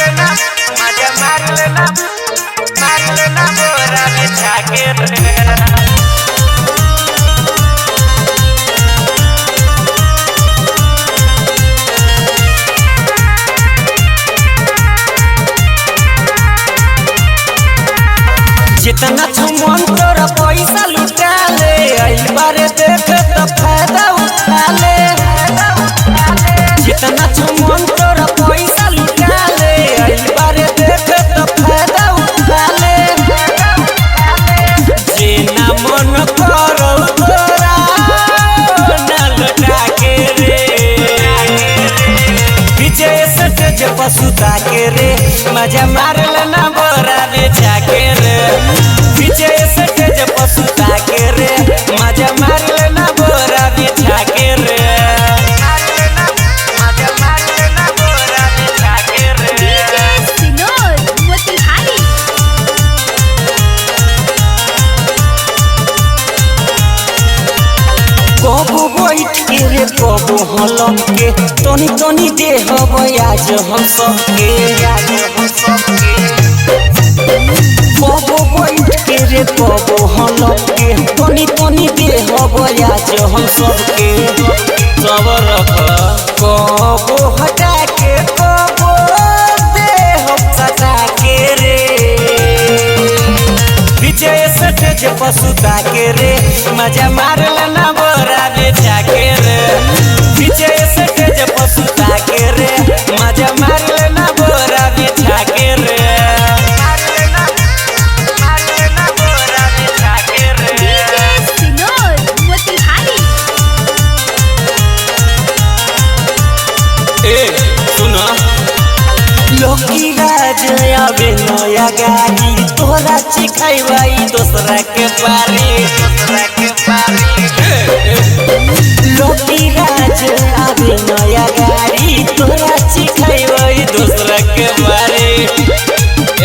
लेना मजा मार लेना बोरा बिछा के जितना मन तोरा पैसा लुटा ले आई बारे देख तो फायदा उठा ले जितना मन तोरा पैसा लुटा ले आई बारे देख तो फायदा उठा ले जेना मन करो तोरा ना लुटा के रे पीछे सट जे पसुता के रे मजा मार लेना बोरा बेचा के रे पीछे सट जे पसुता के रे मजा मार लेना बोरा बिछा के रे मजा मार लेना बोरा बिछा के रे DJ Sinor Motihari कबो बैठ के रे कबो हलम के तनी तनी दे हबै आज हम सबके कबो बैठ के रे कबो हलम के तनी तनी दे हबै आज हम सबके सबर रख कबो हटा के कबो दे हम सटा के रे पीछे सट जे पसुता के रे मजा मार लेना बोरा बेचा के रे पीछे सट जे पसुता के रे मजा मार लेना बोरा बिछा के रे बोरा बिछा के रे DJ Sinor Motihari ए सुना लोकी राज आवे नया गाड़ी तोरा चिखाई दूसरा के बारे लोकी राज आवे नया गाड़ी तोरा चिखाई दूसरा के बारे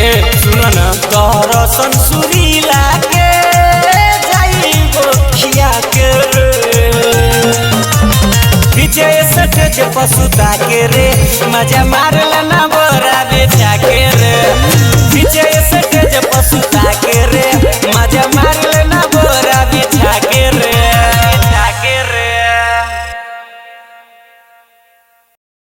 ए सुन ना तोरा संसुरी लागे जाई गोखिया के पीछे सट जे पसुता के रे मजा मार लेना बोरा बेचा